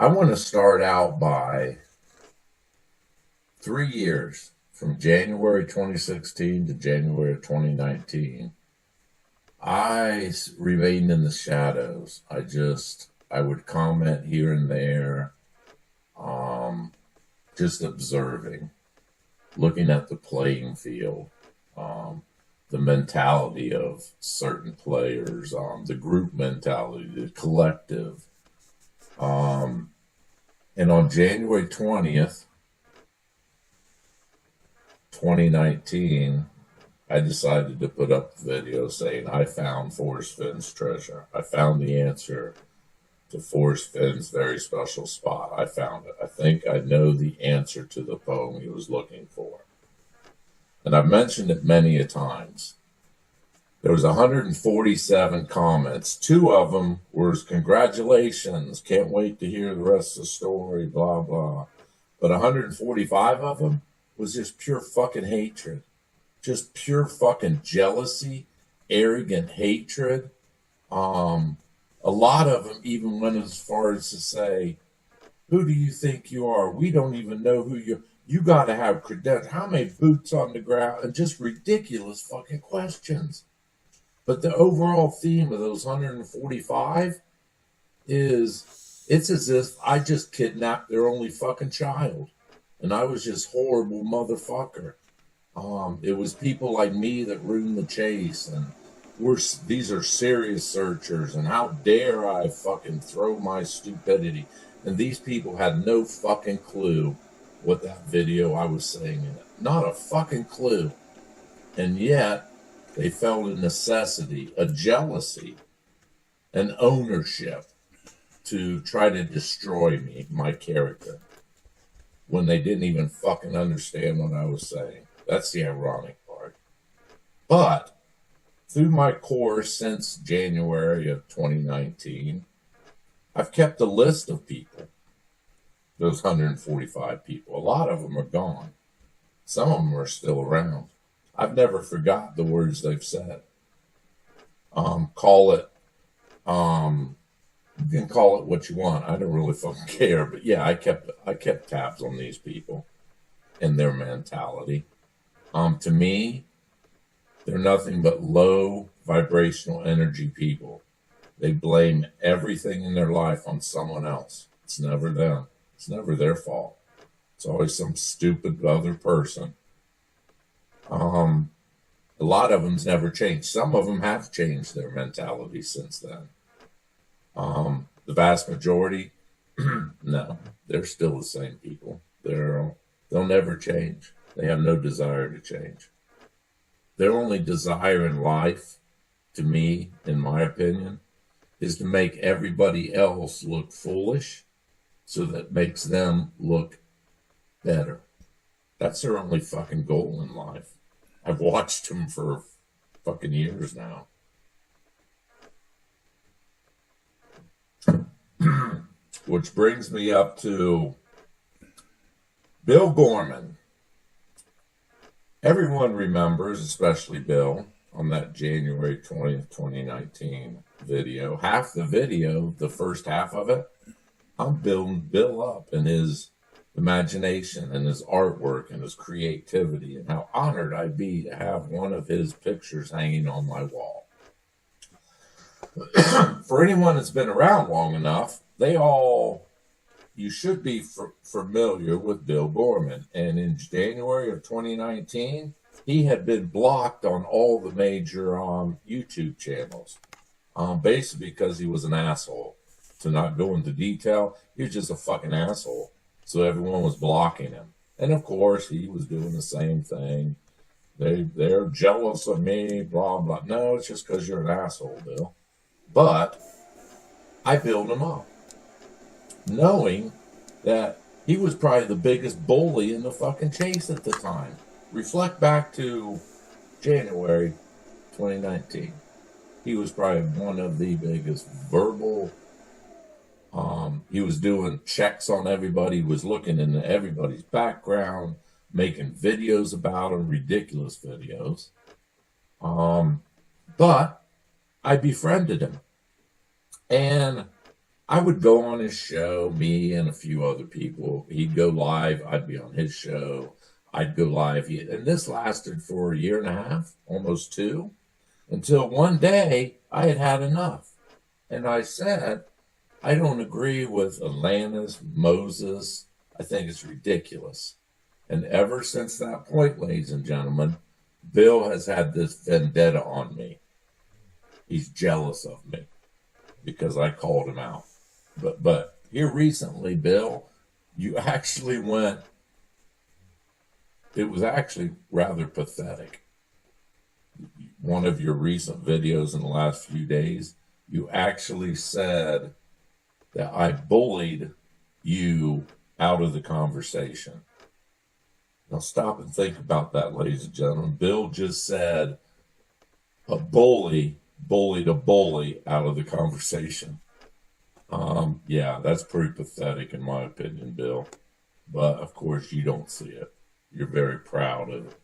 I want to start out by 3 years from January 2016 to January of 2019. I remained in the shadows. I would comment here and there, um, just observing, looking at the playing field, um, the mentality of certain players, the group mentality, the collective. Um, and on January 20th, 2019, I decided to put up the video saying I found Forrest Fenn's treasure. I found the answer to Forrest Fenn's very special spot. I found it. I think I know the answer to the poem he was looking for. And I've mentioned it many a times. There was 147 comments. 2 of them were congratulations, can't wait to hear the rest of the story, blah, blah. But 145 of them was just pure fucking hatred. Just pure fucking jealousy, arrogant hatred. A lot of them even went as far as to say, who do you think you are? We don't even know who you got to have credentials. How many boots on the ground? And just ridiculous fucking questions. But the overall theme of those 145 is it's as if I just kidnapped their only fucking child. And I was just horrible motherfucker. It was people like me that ruined the chase, and these are serious searchers, and how dare I fucking throw my stupidity. And these people had no fucking clue what that video I was saying in it. Not a fucking clue. And yet, they felt a necessity, a jealousy, an ownership to try to destroy me, my character, when they didn't even fucking understand what I was saying. That's the ironic part. But through my course since January of 2019, I've kept a list of people, those 145 people. A lot of them are gone. Some of them are still around. I've never forgot the words they've said. Call it, you can call it what you want. I don't really fucking care. But yeah, I kept tabs on these people and their mentality. To me, they're nothing but low vibrational energy people. They blame everything in their life on someone else. It's never them. It's never their fault. It's always some stupid other person. A lot of them's never changed. Some of them have changed their mentality since then. The vast majority, no, they're still the same people. They'll never change. They have no desire to change. Their only desire in life, to me, in my opinion, is to make everybody else look foolish so that makes them look better. That's their only fucking goal in life. I've watched them for fucking years now. Which brings me up to Bill Gorman. Everyone remembers, especially Bill, on that January 20th, 2019 video. Half the video, the first half of it, I'm building Bill up in his imagination and his artwork and his creativity, and how honored I'd be to have one of his pictures hanging on my wall. For anyone that's been around long enough, you should be familiar with Bill Gorman. And in January of 2019, he had been blocked on all the major YouTube channels, basically because he was an asshole. To not go into detail, he was just a fucking asshole. So everyone was blocking him. And of course, he was doing the same thing. They're jealous of me, blah, blah. No, it's just because you're an asshole, Bill. But I built him up, knowing that he was probably the biggest bully in the fucking chase at the time. Reflect back to January 2019. He was probably one of the biggest verbal. He was doing checks on everybody. He was looking into everybody's background, making videos about them, ridiculous videos. But I befriended him. And I would go on his show, me and a few other people. He'd go live. I'd be on his show. I'd go live. And this lasted for a year and a half, almost two, until one day I had had enough. And I said, I don't agree with Atlantis, Moses. I think it's ridiculous. And ever since that point, ladies and gentlemen, Bill has had this vendetta on me. He's jealous of me because I called him out. But here recently, Bill, you actually went, it was actually rather pathetic. One of your recent videos in the last few days, you actually said that I bullied you out of the conversation. Now stop and think about that, ladies and gentlemen. Bill just said a bully bullied a bully out of the conversation. Yeah, that's pretty pathetic in my opinion, Bill. But of course you don't see it. You're very proud of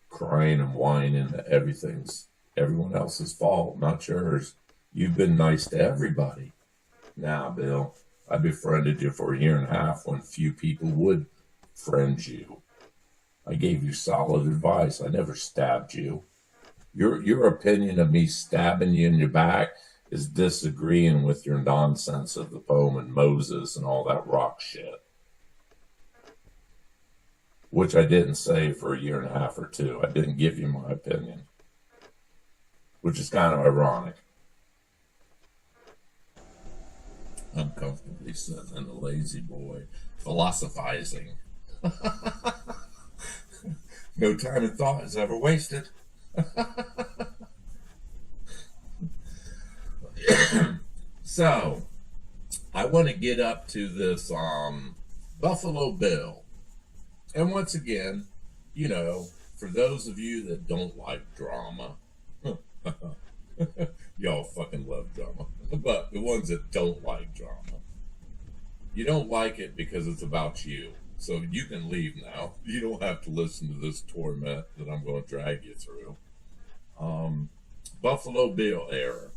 crying and whining that everything's everyone else's fault, not yours. You've been nice to everybody. Now, Bill, I befriended you for a year and a half when few people would friend you. I gave you solid advice. I never stabbed you. Your opinion of me stabbing you in your back is disagreeing with your nonsense of the poem and Moses and all that rock shit. Which I didn't say for a year and a half or two. I didn't give you my opinion. Which is kind of ironic. Uncomfortably sitting in the lazy boy, philosophizing. No time and thought is ever wasted. So, I want to get up to this Buffalo Bill. And once again, you know, for those of you that don't like drama, y'all fucking love drama. But the ones that don't like drama, you don't like it because it's about you. So you can leave now. You don't have to listen to this torment that I'm going to drag you through. Buffalo Bill era.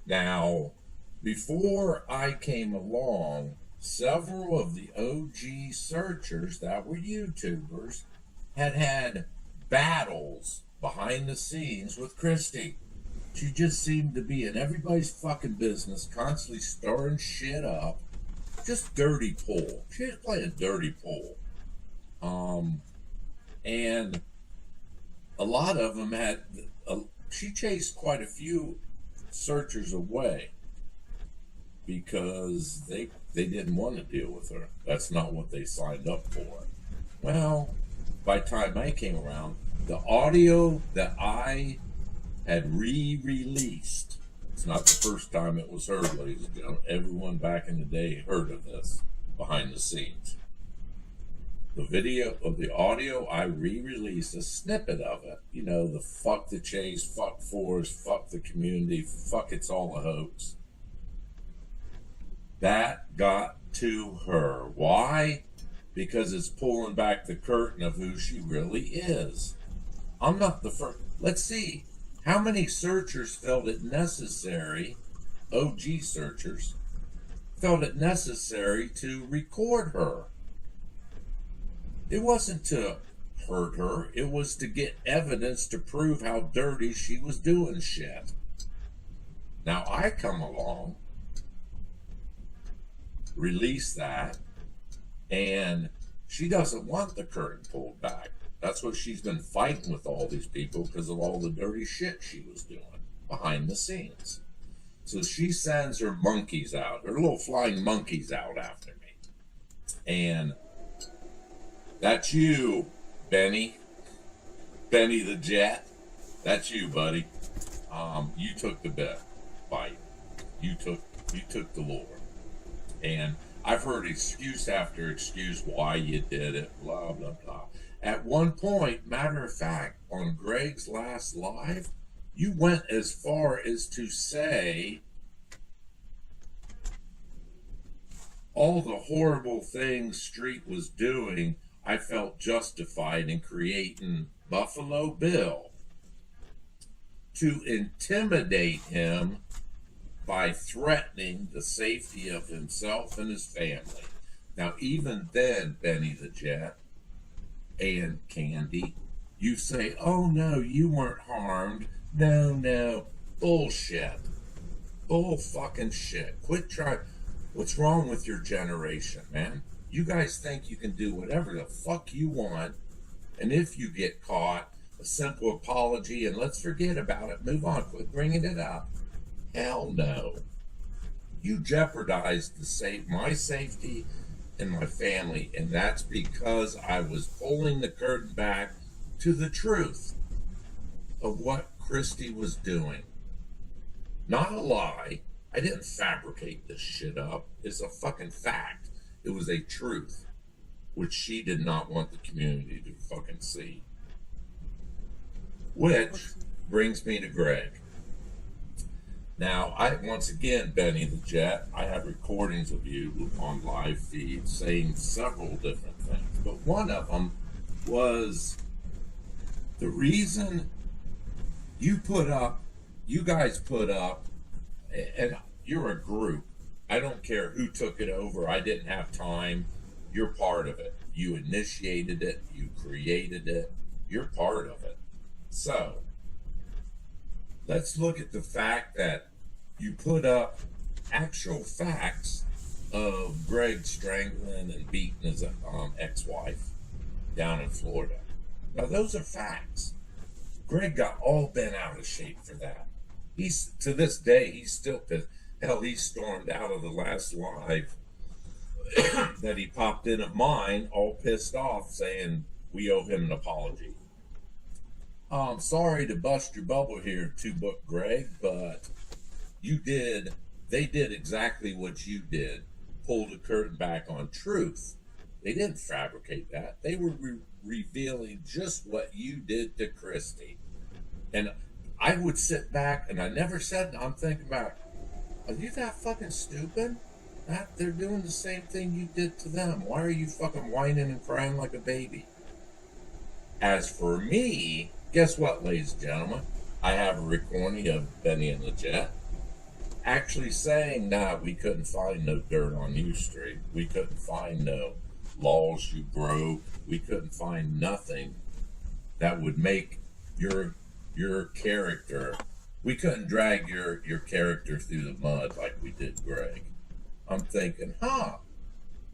Now, before I came along, several of the OG searchers that were YouTubers had battles behind the scenes with Christy. She just seemed to be in everybody's fucking business, constantly stirring shit up. Just dirty pool. She was playing dirty pool. And a lot of them had, she chased quite a few searchers away because they didn't want to deal with her. That's not what they signed up for. Well, by the time I came around, the audio that I had re-released, it's not the first time it was heard, ladies and gentlemen. Everyone back in the day heard of this behind the scenes. The video of the audio, I re-released a snippet of it. You know, the fuck the chase, fuck Forrest, fuck the community, fuck it's all a hoax. That got to her. Why? Because it's pulling back the curtain of who she really is. I'm not the first. Let's see. How many searchers felt it necessary, OG searchers, felt it necessary to record her? It wasn't to hurt her. It was to get evidence to prove how dirty she was doing shit. Now I come along, release that, and she doesn't want the curtain pulled back. That's what she's been fighting with all these people because of all the dirty shit she was doing behind the scenes. So she sends her monkeys out, her little flying monkeys out after me. And that's you, Benny. Benny the Jet. That's you, buddy. You took the bite. You took the lure. And I've heard excuse after excuse why you did it, blah, blah, blah. At one point, matter of fact, on Greg's last live, you went as far as to say all the horrible things Street was doing, I felt justified in creating Buffalo Bill to intimidate him by threatening the safety of himself and his family. Now, even then, Benny the Jet and Candy, you say, oh no, you weren't harmed. No, no. Bullshit. Bull fucking shit. Quit trying. What's wrong with your generation, man? You guys think you can do whatever the fuck you want, and if you get caught, a simple apology and let's forget about it. Move on. Quit bringing it up. Hell no. You jeopardized my safety and my family, and that's because I was pulling the curtain back to the truth of what Christy was doing. Not a lie. I didn't fabricate this shit up. It's a fucking fact. It was a truth, which she did not want the community to fucking see. Which brings me to Greg. Now, once again, Benny the Jet, I have recordings of you on live feed saying several different things, but one of them was the reason you guys put up, and you're a group. I don't care who took it over. I didn't have time. You're part of it. You initiated it. You created it. You're part of it. So, let's look at the fact that you put up actual facts of Greg strangling and beating his ex-wife down in Florida. Now, those are facts. Greg got all bent out of shape for that. To this day, he's still pissed. Hell, he stormed out of the last live that he popped in of mine, all pissed off, saying we owe him an apology. I'm sorry to bust your bubble here, two-book Greg, but they did exactly what you did, pull the curtain back on truth. They didn't fabricate that. They were revealing just what you did to Christy. And I would sit back, and I never said, I'm thinking about, are you that fucking stupid? They're doing the same thing you did to them. Why are you fucking whining and crying like a baby? As for me, guess what, ladies and gentlemen? I have a recording of Benny and the Jet actually saying, nah, we couldn't find no dirt on you, Street. We couldn't find no laws you broke. We couldn't find nothing that would make your character. We couldn't drag your character through the mud like we did Greg. I'm thinking,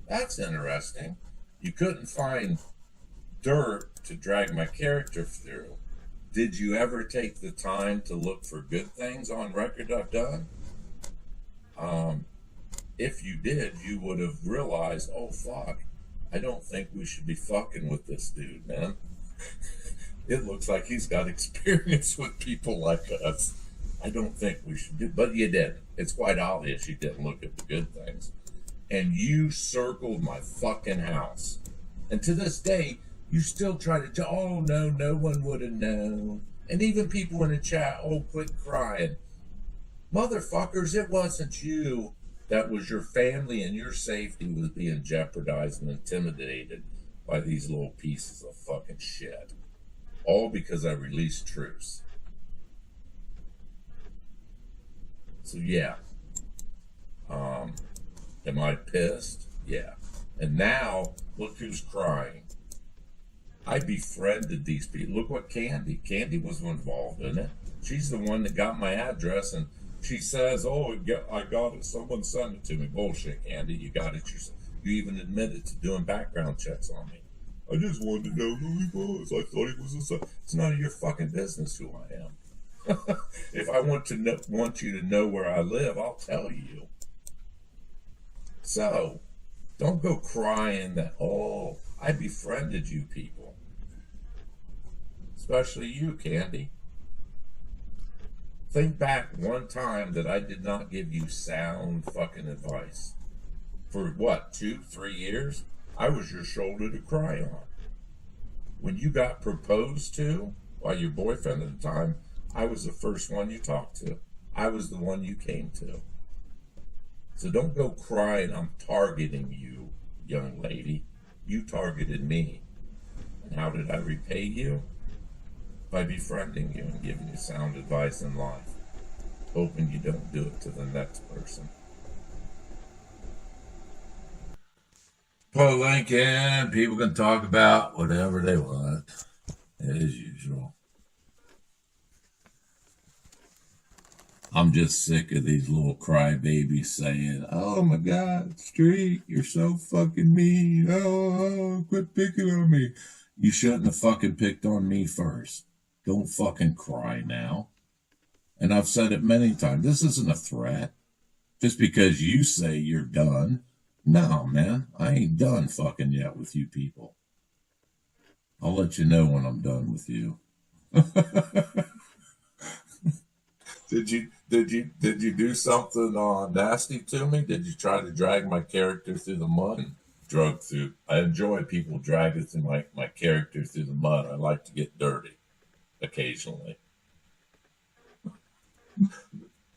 that's interesting. You couldn't find dirt to drag my character through. Did you ever take the time to look for good things on record I've done? If you did, you would have realized, oh fuck, I don't think we should be fucking with this dude, man. It looks like he's got experience with people like us. I don't think we should do, but you didn't. It's quite obvious you didn't look at the good things. And you circled my fucking house. And to this day, you still try to, oh no, no one would have known. And even people in the chat, oh, quit crying. Motherfuckers, it wasn't you. That was your family, and your safety was being jeopardized and intimidated by these little pieces of fucking shit. All because I released truths. So yeah. Am I pissed? Yeah. And now, look who's crying. I befriended these people. Look what Candy was involved in it. She's the one that got my address, and she says, oh, I got it. Someone sent it to me. Bullshit, Candy. You got it yourself. You even admitted to doing background checks on me. I just wanted to know who he was. I thought he was a son. It's none of your fucking business who I am. If I want you to know where I live, I'll tell you. So, don't go crying that, oh, I befriended you people. Especially you, Candy. Think back one time that I did not give you sound fucking advice. For what, 2-3 years? I was your shoulder to cry on. When you got proposed to by your boyfriend at the time, I was the first one you talked to. I was the one you came to. So don't go crying, I'm targeting you, young lady. You targeted me. And how did I repay you? By befriending you and giving you sound advice in life. hoping you don't do it to the next person. Poe Lincoln, people can talk about whatever they want, as usual. I'm just sick of these little crybabies saying, "Oh my God, Street, you're so fucking mean. Oh, quit picking on me." You shouldn't have fucking picked on me first. Don't fucking cry now. And I've said it many times. This isn't a threat. Just because you say you're done. No, man, I ain't done fucking yet with you people. I'll let you know when I'm done with you. Did you do something nasty to me? Did you try to drag my character through the mud? Drug through. I enjoy people dragging through my character through the mud. I like to get dirty occasionally.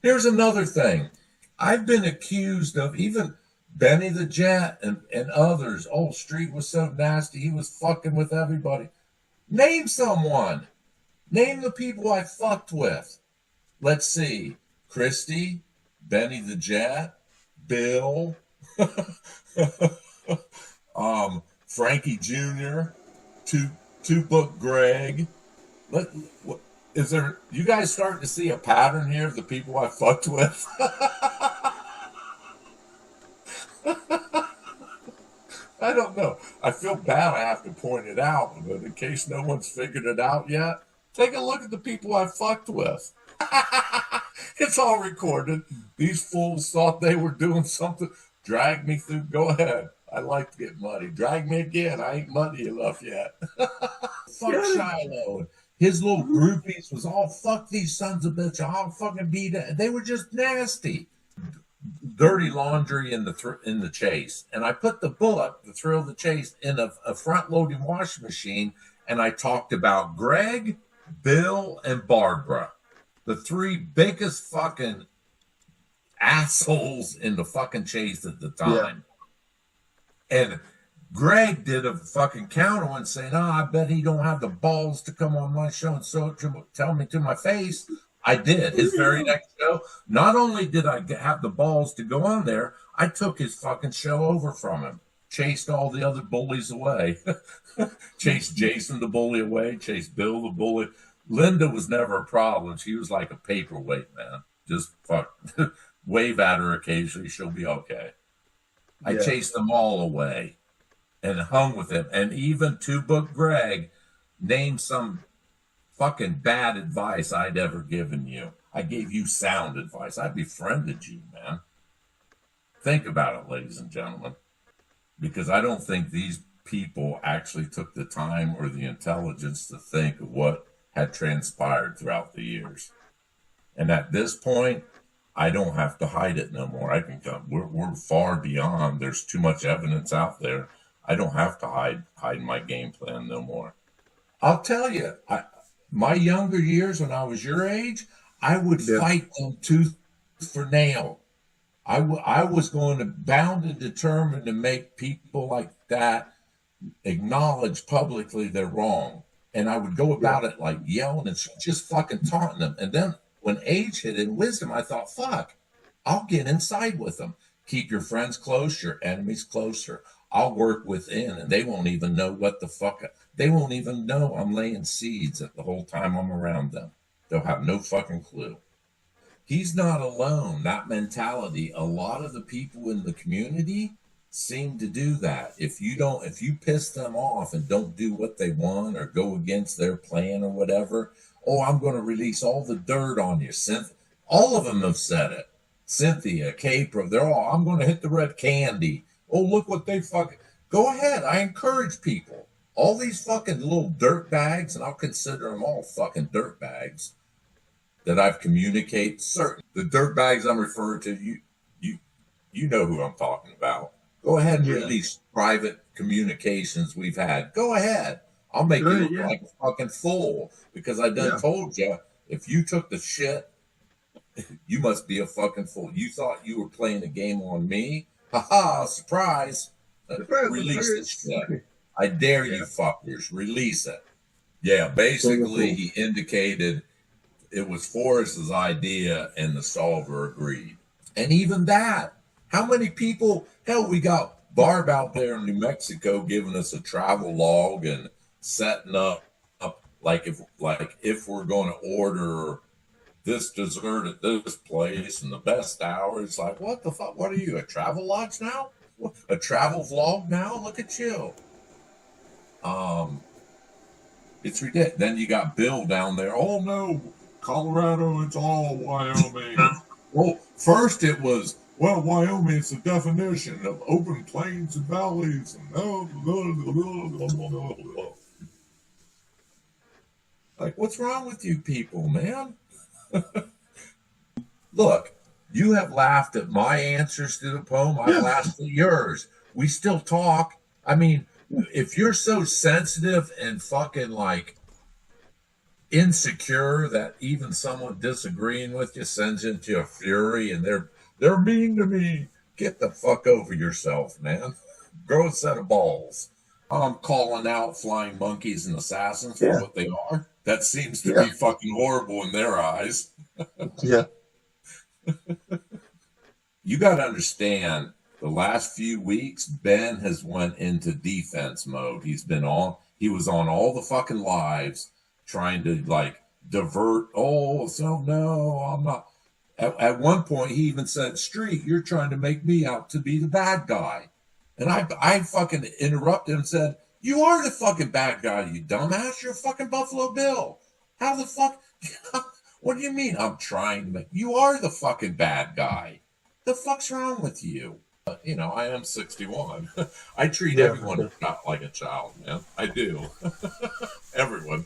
Here's another thing. I've been accused of, even Benny the Jet and others. Oh, Street was so nasty. He was fucking with everybody. Name someone. Name the people I fucked with. Let's see. Christy, Benny the Jet, Bill, Frankie Jr., Two Book Greg. Is there? You guys starting to see a pattern here of the people I fucked with? I don't know. I feel bad I have to point it out, but in case no one's figured it out yet, take a look at the people I fucked with. It's all recorded. These fools thought they were doing something. Drag me through. Go ahead. I like to get muddy. Drag me again. I ain't muddy enough yet. Fuck Shiloh. His little groupies was all, fuck these sons of bitches. I'll fucking beat it. They were just nasty. Dirty laundry in the chase. And I put the book, The Thrill of the Chase, in a front-loading washing machine, and I talked about Greg, Bill, and Barbara. The three biggest fucking assholes in the fucking chase at the time. Yeah. And Greg did a fucking counter one saying, "Oh, I bet he don't have the balls to come on my show and so tell me to my face." I did. His very next show, not only did I have the balls to go on there, I took his fucking show over from him. Chased all the other bullies away. Chased Jason the bully away. Chased Bill the bully. Linda was never a problem. She was like a paperweight, man. Just fuck. Wave at her occasionally. She'll be okay. Yeah. I chased them all away and hung with him. And even Two Book Greg named some fucking bad advice I'd ever given you. I gave you sound advice. I befriended you, man. Think about it, ladies and gentlemen. Because I don't think these people actually took the time or the intelligence to think of what had transpired throughout the years. And at this point, I don't have to hide it no more. I can come. We're far beyond. There's too much evidence out there. I don't have to hide my game plan no more. I'll tell you, my younger years when I was your age, I would fight them tooth for nail. I was going to bound and determined to make people like that acknowledge publicly they're wrong. And I would go about it like yelling and just fucking taunting them. And then when age hit and wisdom, I thought, fuck, I'll get inside with them. Keep your friends close, your enemies closer. I'll work within, and they won't even know what the fuck. They won't even know I'm laying seeds the whole time I'm around them. They'll have no fucking clue. He's not alone. That mentality, a lot of the people in the community seem to do that. If you piss them off and don't do what they want or go against their plan or whatever, oh, I'm going to release all the dirt on you. All of them have said it. Cynthia, Capra, I'm going to hit the red candy. Oh, look what they fucking... Go ahead. I encourage people. All these fucking little dirt bags, and I'll consider them all fucking dirt bags, that I've communicated. The dirt bags I'm referring to, you know who I'm talking about. Go ahead and release private communications we've had. Go ahead. I'll make you look like a fucking fool because I done told you, if you took the shit, you must be a fucking fool. You thought you were playing a game on me? Ha-ha, surprise. Release the shit. I dare you fuckers. Release it. Yeah, basically he indicated it was Forrest's idea, and the solver agreed. And even that, how many people? Hell, we got Barb out there in New Mexico giving us a travel log and setting up like if we're going to order this dessert at this place and the best hour. It's like, what the fuck? What are you, a travel lodge now? A travel vlog now? Look at you. It's ridiculous. Then you got Bill down there. Oh no, Colorado, it's all Wyoming. Well, first it was, well, Wyoming is the definition of open plains and valleys. And like, what's wrong with you people, man? Look, you have laughed at my answers to the poem. I've laughed at yours. We still talk. I mean, if you're so sensitive and fucking like insecure that even someone disagreeing with you sends into a fury and they're mean to me, get the fuck over yourself, man. Grow a set of balls. I'm calling out flying monkeys and assassins for what they are. That seems to be fucking horrible in their eyes. Yeah. You got to understand, the last few weeks, Ben has went into defense mode. He was on all the fucking lives trying to like divert. Oh, so no, I'm not. At one point, he even said, Street, you're trying to make me out to be the bad guy. And I fucking interrupted him and said, you are the fucking bad guy, you dumbass. You're a fucking Buffalo Bill. How the fuck? What do you mean I'm trying to make? You are the fucking bad guy. The fuck's wrong with you? You know, I am 61. I treat everyone not like a child, man. I do. Everyone.